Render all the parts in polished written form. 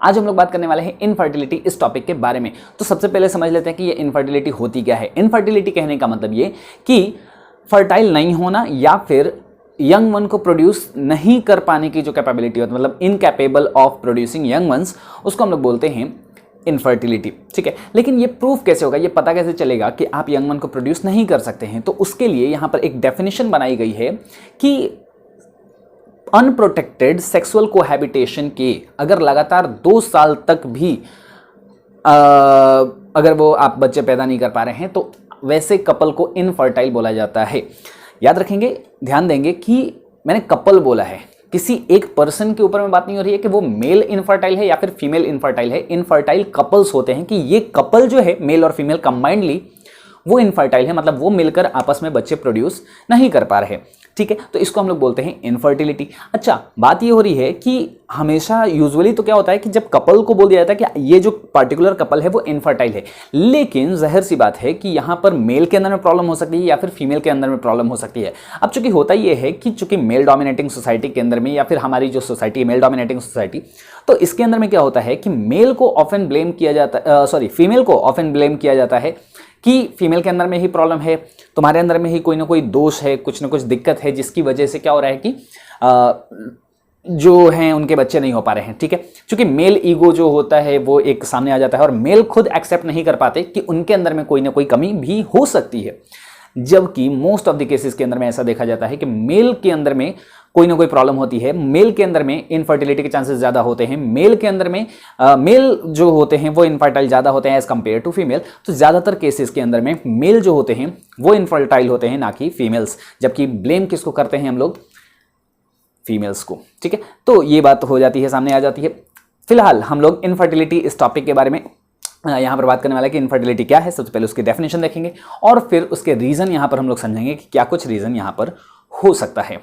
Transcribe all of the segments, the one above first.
आज हम लोग बात करने वाले हैं इनफर्टिलिटी इस टॉपिक के बारे में। तो सबसे पहले समझ लेते हैं कि ये इनफर्टिलिटी होती क्या है। इनफर्टिलिटी कहने का मतलब ये कि फर्टाइल नहीं होना या फिर यंग वन को प्रोड्यूस नहीं कर पाने की जो कैपेबिलिटी होती है, मतलब incapable of producing young ones, उसको हम लोग बोलते हैं इनफर्टिलिटी। ठीक है, लेकिन ये प्रूफ कैसे होगा, ये पता कैसे चलेगा कि आप यंग वन को प्रोड्यूस नहीं कर सकते हैं? तो उसके लिए यहाँ पर एक डेफिनेशन बनाई गई है कि अनप्रोटेक्टेड सेक्सुअल कोहैबिटेशन के अगर लगातार 2 साल तक भी अगर वो आप बच्चे पैदा नहीं कर पा रहे हैं तो वैसे कपल को इनफर्टाइल बोला जाता है। याद रखेंगे, ध्यान देंगे कि मैंने कपल बोला है, किसी एक पर्सन के ऊपर में बात नहीं हो रही है कि वो मेल इनफर्टाइल है या फिर फीमेल इनफर्टाइल है। इनफर्टाइल कपल्स होते हैं कि ये कपल जो है मेल और फीमेल कंबाइंडली वो इनफर्टाइल है, मतलब वो मिलकर आपस में बच्चे प्रोड्यूस नहीं कर पा रहे। ठीक है, तो इसको हम लोग बोलते हैं इनफर्टिलिटी। अच्छा, बात ये हो रही है कि हमेशा यूजुअली तो क्या होता है कि जब कपल को बोल दिया जाता है कि ये जो पर्टिकुलर कपल है वो इनफर्टाइल है, लेकिन जाहिर सी बात है कि यहाँ पर मेल के अंदर में प्रॉब्लम हो सकती है या फिर फीमेल के अंदर में प्रॉब्लम हो सकती है। अब चूंकि होता ये है कि चूंकि मेल डोमिनेटिंग सोसाइटी के अंदर में या फिर हमारी जो सोसाइटी है मेल डोमिनेटिंग सोसाइटी, तो इसके अंदर में क्या होता है कि मेल को ऑफन ब्लेम किया जाता फीमेल को ऑफन ब्लेम किया जाता है कि फीमेल के अंदर में ही प्रॉब्लम है, तुम्हारे अंदर में ही कोई ना कोई दोष है, कुछ ना कुछ दिक्कत है, जिसकी वजह से क्या हो रहा है कि जो हैं उनके बच्चे नहीं हो पा रहे हैं। ठीक है, क्योंकि मेल ईगो जो होता है वो एक सामने आ जाता है और मेल खुद एक्सेप्ट नहीं कर पाते कि उनके अंदर में कोई ना कोई कमी भी हो सकती है, जबकि मोस्ट ऑफ द केसेस के अंदर में ऐसा देखा जाता है कि मेल के अंदर में कोई ना कोई प्रॉब्लम होती है, मेल के अंदर में इनफर्टिलिटी के चांसेस ज़्यादा होते हैं, मेल के अंदर में मेल जो होते हैं वो इनफर्टाइल ज़्यादा होते हैं एज कंपेयर टू फीमेल। तो ज़्यादातर केसेस के अंदर में मेल जो होते हैं वो इनफर्टाइल होते हैं, ना कि फीमेल्स, जबकि ब्लेम किसको करते हैं हम लोग? फीमेल्स को। ठीक है, तो ये बात हो जाती है, सामने आ जाती है। फिलहाल हम लोग इनफर्टिलिटी इस टॉपिक के बारे में यहाँ पर बात करने वाला है कि इनफर्टिलिटी क्या है। सबसे पहले उसकी डेफिनेशन देखेंगे और फिर उसके रीज़न यहाँ पर हम लोग समझेंगे कि क्या कुछ रीज़न यहाँ पर हो सकता है।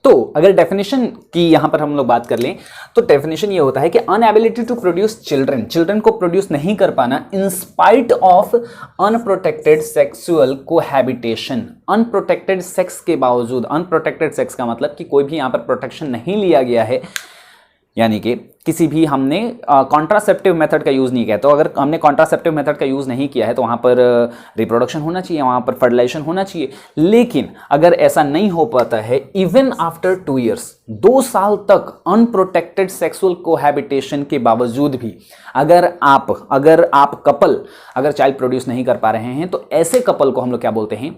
तो अगर डेफिनेशन की यहां पर हम लोग बात कर लें तो डेफिनेशन ये होता है कि अनएबिलिटी टू प्रोड्यूस चिल्ड्रन को प्रोड्यूस नहीं कर पाना in spite of unprotected sexual cohabitation. Unprotected sex के बावजूद, अनप्रोटेक्टेड सेक्स का मतलब कि कोई भी यहां पर प्रोटेक्शन नहीं लिया गया है, यानी कि किसी भी हमने कॉन्ट्रासेप्टिव मेथड का यूज़ नहीं किया। तो अगर हमने कॉन्ट्रासेप्टिव मेथड का यूज़ नहीं किया है तो वहाँ पर रिप्रोडक्शन होना चाहिए, वहाँ पर फर्टिलाइजेशन होना चाहिए। लेकिन अगर ऐसा नहीं हो पाता है, इवन आफ्टर 2 years, 2 साल तक अनप्रोटेक्टेड सेक्सुअल कोहैबिटेशन के बावजूद भी अगर आप कपल अगर चाइल्ड प्रोड्यूस नहीं कर पा रहे हैं तो ऐसे कपल को हम लोग क्या बोलते हैं?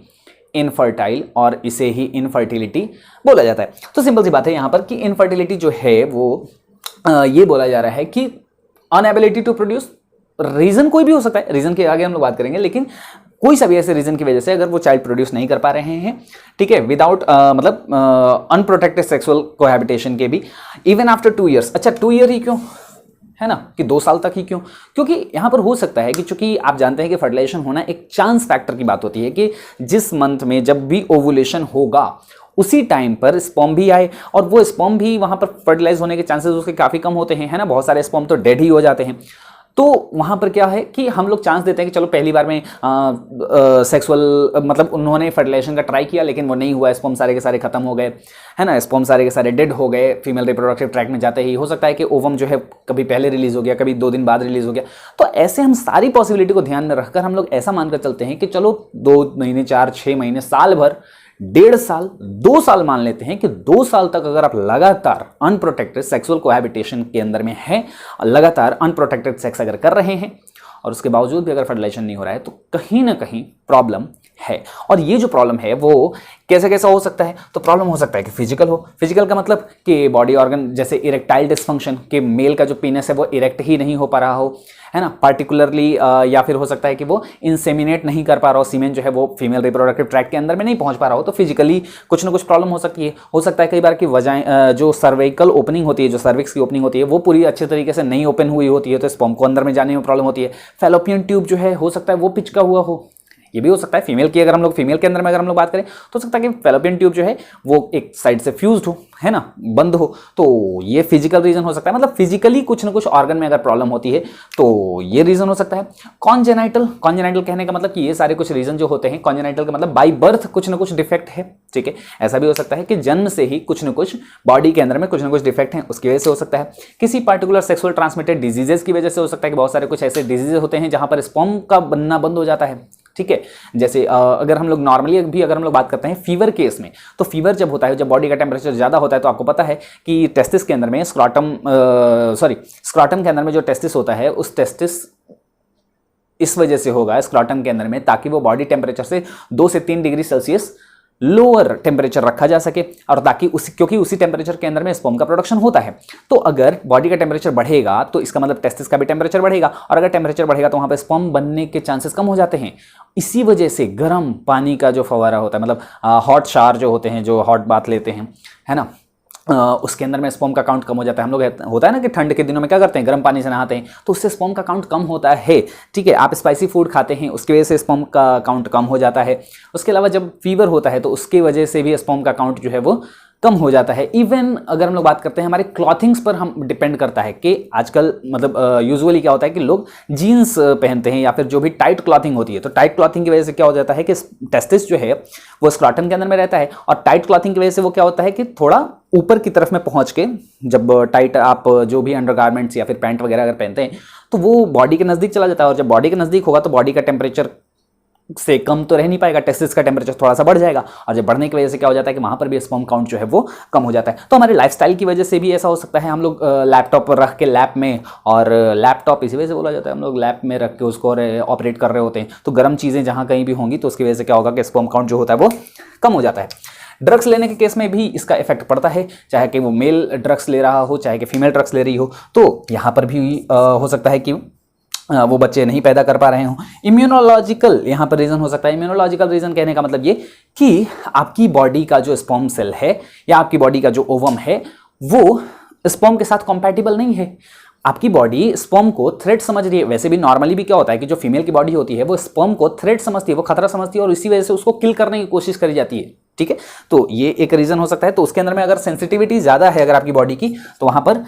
इनफर्टाइल, और इसे ही इनफर्टिलिटी बोला जाता है। तो सिंपल सी बात है यहाँ पर कि इनफर्टिलिटी जो है वो ये बोला जा रहा है कि अनएबिलिटी टू प्रोड्यूस, रीजन कोई भी हो सकता है, रीजन के आगे हम लोग बात करेंगे, लेकिन कोई सा भी ऐसे रीजन की वजह से अगर वो चाइल्ड प्रोड्यूस नहीं कर पा रहे हैं, ठीक है, विदाउट मतलब अनप्रोटेक्टेड सेक्सुअल कोहैबिटेशन के भी, इवन आफ्टर 2 years। अच्छा, 2 year ही क्यों है ना, कि 2 साल तक ही क्यों? क्योंकि यहाँ पर हो सकता है कि चूंकि आप जानते हैं कि फर्टिलाइजेशन होना एक चांस फैक्टर की बात होती है कि जिस मंथ में जब भी ओवुलेशन होगा उसी टाइम पर स्पर्म भी आए, और वो स्पर्म भी वहाँ पर फर्टिलाइज होने के चांसेस उसके काफ़ी कम होते हैं, है ना। बहुत सारे स्पर्म तो डेड ही हो जाते हैं। तो वहाँ पर क्या है कि हम लोग चांस देते हैं कि चलो पहली बार में सेक्सुअल मतलब उन्होंने फर्टिलाइजेशन का ट्राई किया लेकिन वो नहीं हुआ, स्पर्म सारे के सारे खत्म हो गए, है ना, स्पर्म सारे के सारे डेड हो गए। फीमेल रिप्रोडक्टिव ट्रैक में जाते ही हो सकता है कि ओवम जो है कभी पहले रिलीज हो गया, कभी 2 दिन बाद रिलीज हो गया। तो ऐसे हम सारी पॉसिबिलिटी को ध्यान में रखकर हम लोग ऐसा मानकर चलते हैं कि चलो 2 महीने, 4, 6 महीने, साल भर, 1.5 साल, 2 साल मान लेते हैं कि 2 साल तक अगर आप लगातार अनप्रोटेक्टेड सेक्सुअल कोहैबिटेशन के अंदर में हैं, लगातार अनप्रोटेक्टेड सेक्स अगर कर रहे हैं और उसके बावजूद भी अगर फर्टिलाइजेशन नहीं हो रहा है तो कहीं ना कहीं प्रॉब्लम है। और ये जो प्रॉब्लम है वो कैसे कैसा हो सकता है? तो प्रॉब्लम हो सकता है कि फिजिकल हो। फिजिकल का मतलब कि बॉडी ऑर्गन, जैसे इरेक्टाइल डिस्फंक्शन, कि मेल का जो पीनस है वो इरेक्ट ही नहीं हो पा रहा हो, है ना, पार्टिकुलरली, या फिर हो सकता है कि वो इंसेमिनेट नहीं कर पा रहा हो, सीमेन जो है वो फीमेल रिप्रोडक्टिव ट्रैक के अंदर में नहीं पहुंच पा रहा हो। तो फिजिकली कुछ ना कुछ प्रॉब्लम हो सकती है। हो सकता है कई बार कि जो सर्वाइकल ओपनिंग होती है, जो सर्विक्स की ओपनिंग होती है, वो पूरी अच्छे तरीके से नहीं ओपन हुई होती है, तो स्पर्म को अंदर में जाने में प्रॉब्लम होती है। फैलोपियन ट्यूब जो है हो सकता है वो पिचका हुआ हो, ये भी हो सकता है फीमेल की, अगर हम लोग फीमेल के अंदर में अगर हम लोग बात करें तो हो सकता है कि फैलोपियन ट्यूब जो है वो एक साइड से फ्यूज्ड हो, है ना, बंद हो, तो ये फिजिकल रीजन हो सकता है, मतलब फिजिकली कुछ ना कुछ ऑर्गन में अगर प्रॉब्लम होती है तो ये रीजन हो सकता है। कॉन्जेनाइटल, कॉन्जेनाइटल कहने का मतलब कि ये सारे कुछ रीजन जो होते हैं, कॉन्जेनाइटल का मतलब बाई बर्थ कुछ ना कुछ डिफेक्ट है, ठीक है। ऐसा भी हो सकता है कि जन्म से ही कुछ ना कुछ बॉडी के अंदर में कुछ ना कुछ डिफेक्ट है, उसकी वजह से हो सकता है। किसी पर्टिकुलर सेक्सुअल ट्रांसमिटेड डिजीजेस की वजह से हो सकता है कि बहुत सारे कुछ ऐसे डिजीजेस होते हैं जहां पर स्पर्म का बनना बंद हो जाता है, ठीक है। जैसे अगर हम लोग नॉर्मली भी अगर हम लोग बात करते हैं फीवर केस में, तो फीवर जब होता है, जब बॉडी का टेम्परेचर ज़्यादा होता है, तो आपको पता है कि टेस्टिस के अंदर में स्क्रॉटम के अंदर में जो टेस्टिस होता है, उस टेस्टिस इस वजह से होगा स्क्रॉटम के अंदर में, ताकि वो बॉडी टेम्परेचर से 2 से 3 डिग्री सेल्सियस लोअर टेम्परेचर रखा जा सके, और ताकि क्योंकि उसी टेम्परेचर के अंदर में स्पर्म का प्रोडक्शन होता है। तो अगर बॉडी का टेम्परेचर बढ़ेगा तो इसका मतलब टेस्टिस का भी टेम्परेचर बढ़ेगा, और अगर टेम्परेचर बढ़ेगा तो वहां पर स्पर्म बनने के चांसेस कम हो जाते हैं। इसी वजह से गर्म पानी का जो फवारा होता है, मतलब हॉट शावर जो होते हैं, जो हॉट बात लेते हैं, है ना, उसके अंदर में स्पर्म का काउंट कम हो जाता है। हम लोग होता है ना कि ठंड के दिनों में क्या करते हैं, गर्म पानी से नहाते हैं, तो उससे स्पर्म का काउंट कम होता है, ठीक है। आप स्पाइसी फूड खाते हैं, उसकी वजह से स्पर्म का काउंट कम हो जाता है। उसके अलावा जब फीवर होता है तो उसकी वजह से भी स्पर्म का काउंट जो है वो कम हो जाता है। इवन अगर हम लोग बात करते हैं हमारे क्लॉथिंग्स पर, हम डिपेंड करता है कि आजकल मतलब यूजुअली क्या होता है कि लोग जीन्स पहनते हैं या फिर जो भी टाइट क्लॉथिंग होती है, तो टाइट क्लॉथिंग की वजह से क्या हो जाता है कि टेस्टिस जो है वो स्क्रॉटम के अंदर में रहता है, और टाइट क्लॉथिंग की वजह से वो क्या होता है कि थोड़ा ऊपर की तरफ में पहुंच के, जब टाइट आप जो भी अंडरगारमेंट्स या फिर पैंट वगैरह अगर पहनते हैं तो वो बॉडी के नज़दीक चला जाता है, और जब बॉडी के नज़दीक होगा तो बॉडी का टेम्परेचर से कम तो रह नहीं पाएगा, टेस्टिस का टेम्परेचर थोड़ा सा बढ़ जाएगा, और जब बढ़ने की वजह से क्या हो जाता है कि वहां पर भी स्पर्म काउंट जो है वो कम हो जाता है। तो हमारे लाइफस्टाइल की वजह से भी ऐसा हो सकता है। हम लोग लैपटॉप पर रख के लैप में, और लैपटॉप इसी वजह से बोला जाता है, हम लोग लैप में रख के उसको ऑपरेट कर रहे होते हैं, तो गर्म चीज़ें जहाँ कहीं भी होंगी तो उसकी वजह से क्या होगा कि स्पर्म काउंट जो होता है वो कम हो जाता है। ड्रग्स लेने के केस में भी इसका इफेक्ट पड़ता है, चाहे कि वो मेल ड्रग्स ले रहा हो, चाहे कि फीमेल ड्रग्स ले रही हो, तो यहाँ पर भी हो सकता है कि वो बच्चे नहीं पैदा कर पा रहे हों। इम्यूनोलॉजिकल यहाँ पर रीज़न हो सकता है। इम्यूनोलॉजिकल रीज़न कहने का मतलब ये कि आपकी बॉडी का जो स्पर्म सेल है या आपकी बॉडी का जो ओवम है वो स्पर्म के साथ कॉम्पैटिबल नहीं है। आपकी बॉडी स्पर्म को थ्रेट समझ रही है। वैसे भी नॉर्मली भी क्या होता है कि जो फीमेल की बॉडी होती है वो स्पर्म को थ्रेट समझती है, वो खतरा समझती है, और इसी वजह से उसको किल करने की कोशिश करी जाती है, ठीक है। तो ये एक रीजन हो सकता है। तो उसके अंदर में अगर सेंसिटिविटी ज्यादा है अगर आपकी बॉडी की, तो वहां पर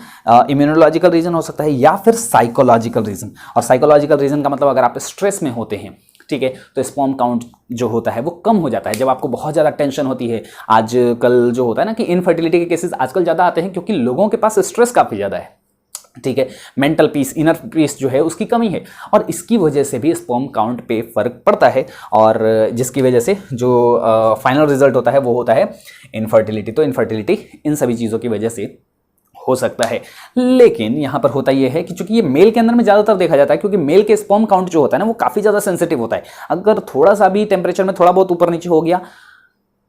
इम्यूनोलॉजिकल रीजन हो सकता है या फिर साइकोलॉजिकल रीजन। और साइकोलॉजिकल रीजन का मतलब अगर आप स्ट्रेस में होते हैं, ठीक है, तो स्पर्म काउंट जो होता है वो कम हो जाता है। जब आपको बहुत ज़्यादा टेंशन होती है, आजकल जो होता है ना कि इनफर्टिलिटी के केसेस आजकल ज़्यादा आते हैं क्योंकि लोगों के पास स्ट्रेस काफ़ी ज़्यादा है, ठीक है, मेंटल पीस, इनर पीस जो है उसकी कमी है, और इसकी वजह से भी स्पर्म काउंट पे फर्क पड़ता है, और जिसकी वजह से जो फाइनल रिजल्ट होता है वो होता है इनफर्टिलिटी। तो इनफर्टिलिटी इन सभी चीज़ों की वजह से हो सकता है। लेकिन यहाँ पर होता यह है कि चूंकि ये मेल के अंदर में ज़्यादातर देखा जाता है, क्योंकि मेल के स्पर्म काउंट जो होता है ना वो काफ़ी ज़्यादा सेंसिटिव होता है। अगर थोड़ा सा भी टेम्परेचर में थोड़ा बहुत ऊपर नीचे हो गया,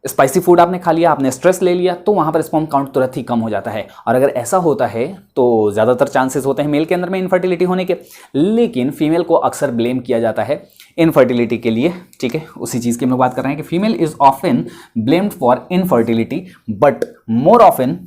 स्पाइसी फूड आपने खा लिया, आपने स्ट्रेस ले लिया, तो वहाँ पर स्पर्म काउंट तुरंत ही कम हो जाता है। और अगर ऐसा होता है तो ज़्यादातर चांसेस होते हैं मेल के अंदर में इनफर्टिलिटी होने के। लेकिन फीमेल को अक्सर ब्लेम किया जाता है इनफर्टिलिटी के लिए, ठीक है। उसी चीज़ की हम लोग बात कर रहे हैं कि female is often blamed for infertility but more often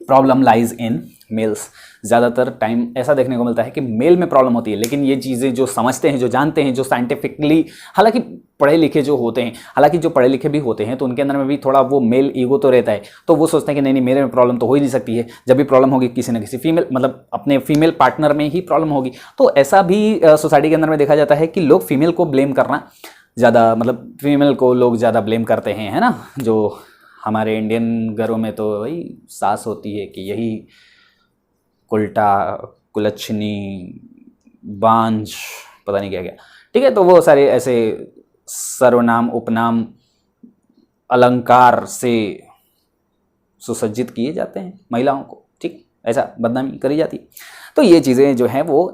problem lies in males. ज़्यादातर टाइम ऐसा देखने को मिलता है कि मेल में प्रॉब्लम होती है, लेकिन ये चीज़ें जो समझते हैं, जो जानते हैं, जो साइंटिफिकली, हालांकि पढ़े लिखे जो होते हैं, हालांकि जो पढ़े लिखे भी होते हैं तो उनके अंदर में भी थोड़ा वो मेल ईगो तो रहता है, तो वो सोचते हैं कि नहीं नहीं मेरे में प्रॉब्लम तो हो ही नहीं सकती है, जब भी प्रॉब्लम होगी किसी न किसी फीमेल, मतलब अपने फीमेल पार्टनर में ही प्रॉब्लम होगी। तो ऐसा भी सोसाइटी के अंदर में देखा जाता है कि लोग फीमेल को ब्लेम करना ज़्यादा, मतलब फीमेल को लोग ज़्यादा ब्लेम करते हैं, है ना। जो हमारे इंडियन घरों में तो वही सास होती है कि यही उल्टा, कुलच्छनी, बांझ, पता नहीं क्या क्या, ठीक है। तो वो सारे ऐसे सर्वनाम, उपनाम, अलंकार से सुसज्जित किए जाते हैं महिलाओं को, ठीक, ऐसा बदनामी करी जाती है। तो ये चीज़ें जो हैं वो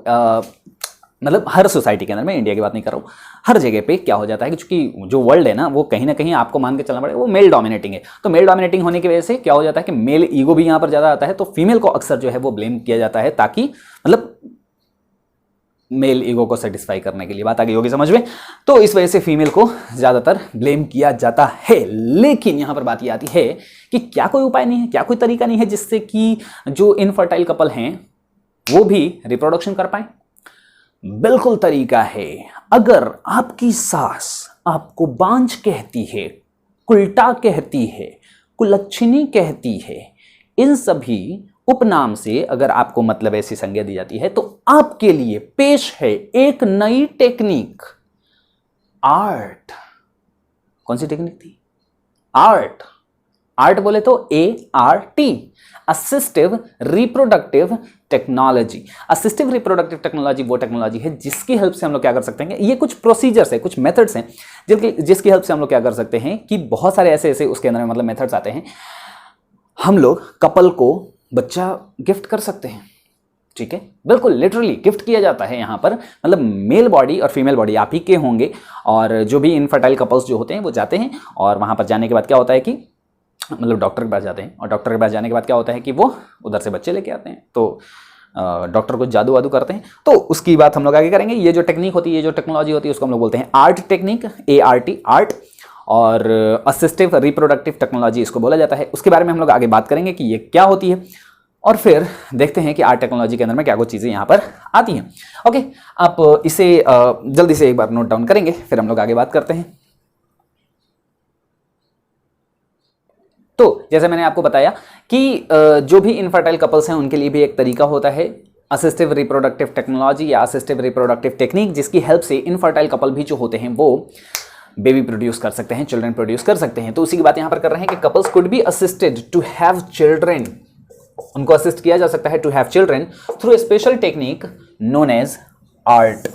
मतलब हर सोसाइटी के अंदर, मैं इंडिया की बात नहीं कर रहा हूँ, हर जगह पे क्या हो जाता है कि चूंकि जो वर्ल्ड है ना वो कहीं ना कहीं आपको मान के चलना पड़ेगा वो मेल डोमिनेटिंग है। तो मेल डोमिनेटिंग होने की वजह से क्या हो जाता है कि मेल ईगो भी यहाँ पर ज़्यादा आता है, तो फीमेल को अक्सर जो है वो ब्लेम किया जाता है, ताकि मतलब मेल ईगो को सेटिस्फाई करने के लिए। बात आ गई होगी समझ में। तो इस वजह से फीमेल को ज़्यादातर ब्लेम किया जाता है। लेकिन यहाँ पर बात ये आती है कि क्या कोई उपाय नहीं है, क्या कोई तरीका नहीं है जिससे कि जो इनफर्टाइल कपल हैं वो भी रिप्रोडक्शन कर पाए। बिल्कुल तरीका है। अगर आपकी सास आपको बांझ कहती है, कुलटा कहती है, कुलच्छनी कहती है, इन सभी उपनाम से अगर आपको मतलब ऐसी संज्ञा दी जाती है, तो आपके लिए पेश है एक नई टेक्निक, आर्ट। कौन सी टेक्निक थी? आर्ट। आर्ट बोले तो ART, assistive reproductive technology. Assistive reproductive technology वो टेक्नोलॉजी है जिसकी हेल्प से हम लोग क्या कर सकते हैं, ये कुछ प्रोसीजर्स है, कुछ मेथड्स हैं जिसकी हेल्प से हम लोग क्या कर सकते हैं कि बहुत सारे ऐसे ऐसे उसके अंदर में मतलब मेथड्स आते हैं, हम लोग कपल को बच्चा गिफ्ट कर सकते हैं। ठीक है, बिल्कुल लिटरली गिफ्ट किया जाता है यहाँ पर, मतलब मेल बॉडी और फीमेल बॉडी आप ही के होंगे, और जो भी इनफर्टाइल कपल्स जो होते हैं वो जाते हैं, और वहाँ पर जाने के बाद क्या होता है कि मतलब डॉक्टर के पास जाते हैं, और डॉक्टर के पास जाने के बाद क्या होता है कि वो उधर से बच्चे लेके आते हैं, तो डॉक्टर को जादू वादू करते हैं। तो उसकी बात हम लोग आगे करेंगे। ये जो टेक्निक होती है, ये जो टेक्नोलॉजी होती है, उसको हम लोग बोलते हैं आर्ट टेक्निक, ART, आर्ट, और असिस्टिव रिप्रोडक्टिव टेक्नोलॉजी इसको बोला जाता है। उसके बारे में हम लोग आगे बात करेंगे कि ये क्या होती है, और फिर देखते हैं कि आर्ट टेक्नोलॉजी के अंदर में क्या कुछ चीज़ें यहाँ पर आती हैं। ओके, आप इसे जल्दी से एक बार नोट डाउन करेंगे, फिर हम लोग आगे बात करते हैं। तो जैसे मैंने आपको बताया कि जो भी इनफर्टाइल कपल्स हैं उनके लिए भी एक तरीका होता है असिस्टिव रिप्रोडक्टिव टेक्नोलॉजी या असिस्टिव रिप्रोडक्टिव टेक्निक, जिसकी हेल्प से इनफर्टाइल कपल भी जो होते हैं वो बेबी प्रोड्यूस कर सकते हैं, चिल्ड्रन प्रोड्यूस कर सकते हैं। तो उसी की बात यहाँ पर कर रहे हैं कि couples could be assisted to have children, उनको असिस्ट किया जा सकता है to have children through a special technique known as ART,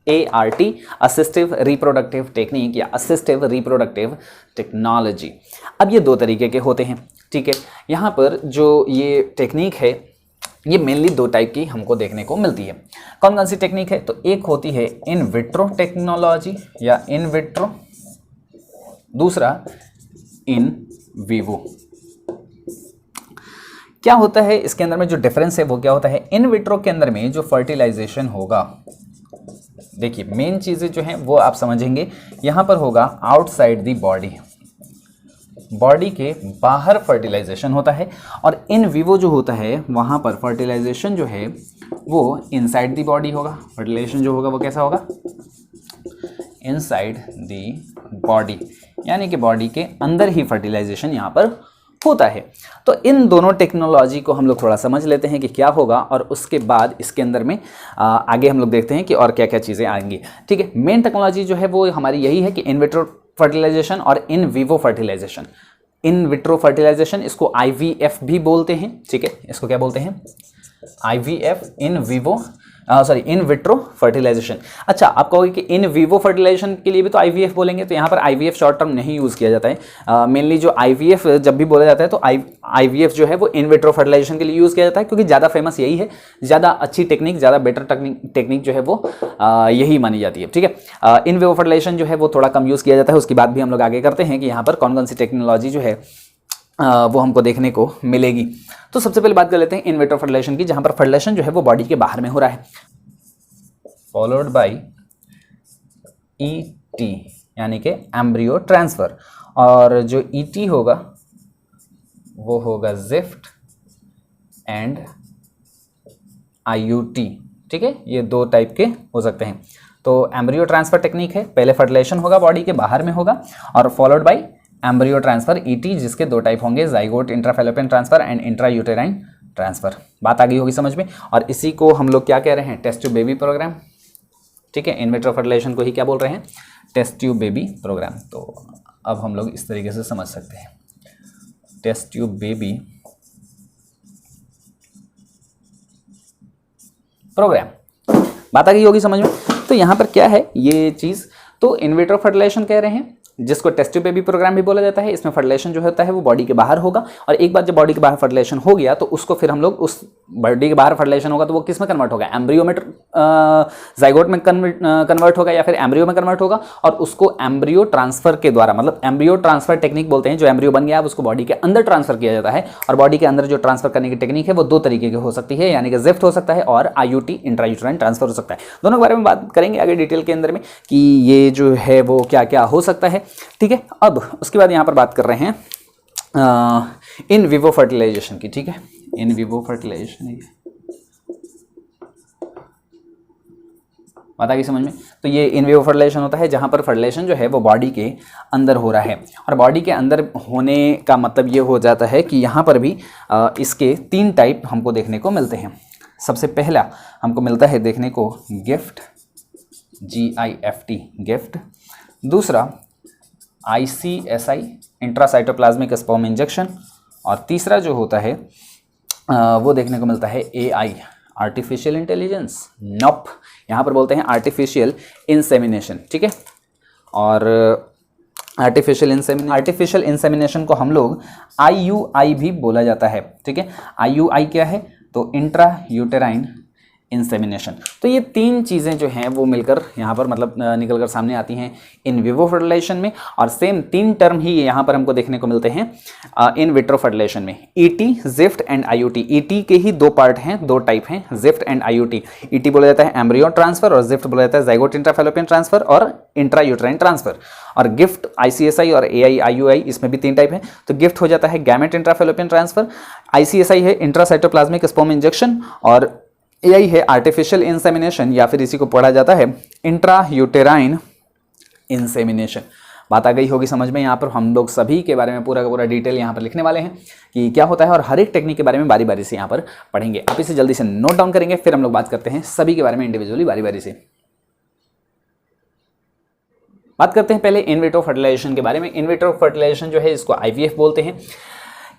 ART, assistive reproductive technique या असिस्टिव रिप्रोडक्टिव टेक्नोलॉजी। अब ये दो तरीके के होते हैं। ठीक है, यहाँ पर जो ये टेक्निक है ये मेनली दो टाइप की हमको देखने को मिलती है। कौन कौन सी टेक्निक है? तो एक होती है इन विट्रो टेक्नोलॉजी या इन विट्रो, दूसरा इन विवो। क्या होता है इसके अंदर में जो डिफरेंस है वो क्या होता है? इन विट्रो के अंदर में जो फर्टिलाइजेशन होगा, देखिए मेन चीजें जो हैं वो आप समझेंगे, यहां पर होगा आउटसाइड द बॉडी, बॉडी के बाहर फर्टिलाइजेशन होता है, और इन विवो जो होता है वहां पर फर्टिलाइजेशन जो है वो इनसाइड द बॉडी होगा। फर्टिलाइजेशन जो होगा वो कैसा होगा? इनसाइड द बॉडी, यानी कि बॉडी के अंदर ही फर्टिलाइजेशन यहाँ पर होता है। तो इन दोनों टेक्नोलॉजी को हम लोग थोड़ा समझ लेते हैं कि क्या होगा, और उसके बाद इसके अंदर में आगे हम लोग देखते हैं कि और क्या क्या चीज़ें आएंगी। ठीक है, मेन टेक्नोलॉजी जो है वो हमारी यही है कि इन विट्रो फर्टिलाइजेशन और in vivo fertilisation. In vitro fertilisation इसको IVF भी बोलते हैं। ठीक है, इसको क्या बोलते हैं? IVF, in vivo in vitro fertilisation. अच्छा, आप कहोगे कि इन विवो फर्टिलाइजेशन के लिए भी तो IVF बोलेंगे, तो यहाँ पर IVF शॉर्ट टर्म नहीं यूज़ किया जाता है। मेनली जो IVF जब भी बोला जाता है तो IVF जो है वो इन विट्रो फर्टिलाइजेशन के लिए यूज़ किया जाता है, क्योंकि ज़्यादा फेमस यही है, ज़्यादा अच्छी टेक्निक, ज़्यादा बेटर टेक्निक जो है वो यही मानी जाती है। ठीक है, इन विवो फर्टिलाइजेशन जो है वो थोड़ा कम यूज़ किया जाता है। उसकी बात भी हम लोग आगे करते हैं कि यहाँ पर कौन कौन सी टेक्नोलॉजी जो है वो हमको देखने को मिलेगी। तो सबसे पहले बात कर लेते हैं इन विट्रो फर्टिलाइजेशन की, जहाँ पर फर्टिलाइजेशन जो है वो बॉडी के बाहर में हो रहा है, फॉलोड बाय ET यानी कि एम्ब्रियो ट्रांसफर, और जो ET होगा वो होगा ज़िफ्ट एंड IUT। ठीक है, ये दो टाइप के हो सकते हैं। तो एम्ब्रियो ट्रांसफर टेक्निक है, पहले फर्टिलाइजेशन होगा बॉडी के बाहर में होगा, और followed by embryo transfer ET, जिसके दो टाइप होंगे, zygote intrafallopian transfer and intrauterine transfer. बात आ गई होगी समझ में। और इसी को हम लोग क्या कह रहे हैं? Test tube baby programme. ठीक है, इन विट्रो फर्टिलाइजेशन को ही क्या बोल रहे हैं? Test tube baby programme. तो अब हम लोग इस तरीके से समझ सकते हैं, टेस्ट ट्यूब बेबी प्रोग्राम। बात आ गई होगी समझ में। तो यहाँ पर क्या है ये चीज़? तो इन विट्रो फर्टिलाइजेशन कह रहे हैं, जिसको टेस्ट ट्यूब बेबी प्रोग्राम भी बोला जाता है। इसमें फर्टिलाइजेशन जो होता है वो बॉडी के बाहर होगा, और एक बार जब बॉडी के बाहर फर्टिलाइजेशन हो गया तो उसको फिर हम लोग, उस बॉडी के बाहर फर्टिलाइजेशन होगा तो वो किस में कन्वर्ट होगा? एम्ब्रियो में, जाइगोट में कन्वर्ट होगा, या फिर एम्ब्रियो में कन्वर्ट होगा, और उसको एम्ब्रियो ट्रांसफर के द्वारा, मतलब एम्ब्रियो ट्रांसफर टेक्निक बोलते हैं, जो एम्ब्रियो बन गया अब उसको बॉडी के अंदर ट्रांसफर किया जाता है। और बॉडी के अंदर जो ट्रांसफर करने की टेक्निक है वो दो तरीके की हो सकती है, यानी कि ज़िफ्ट हो सकता है और IUT इंट्रायूटेराइन ट्रांसफर हो सकता है। दोनों के बारे में बात करेंगे आगे डिटेल के अंदर में कि ये जो है वो क्या क्या हो सकता है। ठीक है, अब उसके बाद यहाँ पर बात कर रहे हैं इन विवो फर्टिलाइजेशन की। ठीक है, इन विवो फर्टिलाइजेशन बात आ गई समझ में। तो ये इन विवो फर्टिलाइजेशन होता है जहाँ पर फर्टिलाइजेशन जो है वो बॉडी के अंदर हो रहा है, और बॉडी के अंदर होने का मतलब ये हो जाता है कि यहाँ पर भी इसके 3 टाइप हमको देखने को मिलते हैं। सबसे पहला हमको मिलता है देखने को गिफ्ट, GIFT गिफ्ट। दूसरा ICSI इंट्रासाइटोप्लाज्मिक स्पर्म इंजेक्शन। और तीसरा जो होता है वो देखने को मिलता है AI आर्टिफिशियल इंटेलिजेंस, नॉप यहाँ पर बोलते हैं आर्टिफिशियल इंसेमिनेशन, ठीक है। और आर्टिफिशियल इंसेमिनेशन को हम लोग IUI भी बोला जाता है, ठीक है। IUI क्या है, तो इंट्रा यूटेराइन इंसेमिनेशन। तो ये 3 चीज़ें जो हैं वो मिलकर यहाँ पर मतलब निकल कर सामने आती हैं इन विवो फर्टिलाइजेशन में, और सेम 3 टर्म ही यहाँ पर हमको देखने को मिलते हैं इन विट्रो फर्टिलाइजेशन में। ET, gift and IUT। ET के ही 2 पार्ट हैं, 2 टाइप हैं, जिफ्ट एंड IUT। ET बोला जाता है एम्ब्रियो ट्रांसफर, और जिफ्ट बोला जाता है जाइगोट इंट्राफैलोपियन ट्रांसफर और इंट्रा यूट्राइन ट्रांसफर। और गिफ्ट ICSI और AI IUI इसमें भी 3 टाइप हैं। तो गिफ्ट हो जाता है गैमेट इंट्राफैलोपियन ट्रांसफर, ICSI है इंट्रासाइटोप्लाज्मिक स्पर्म इंजेक्शन, और AI है आर्टिफिशियल इंसेमिनेशन, या फिर इसी को पढ़ा जाता है इंट्रा यूटेराइन इंसेमिनेशन। बात आ गई होगी समझ में। यहाँ पर हम लोग सभी के बारे में पूरा का पूरा डिटेल यहाँ पर लिखने वाले हैं कि क्या होता है, और हर एक टेक्निक के बारे में बारी बारी से यहाँ पर पढ़ेंगे। आप इसे जल्दी से नोट डाउन करेंगे, फिर हम लोग बात करते हैं सभी के बारे में इंडिविजुअली बारी बारी से। बात करते हैं पहले इन विट्रो फर्टिलाइजेशन के बारे में। इन विट्रो फर्टिलाइजेशन जो है इसको IVF बोलते हैं।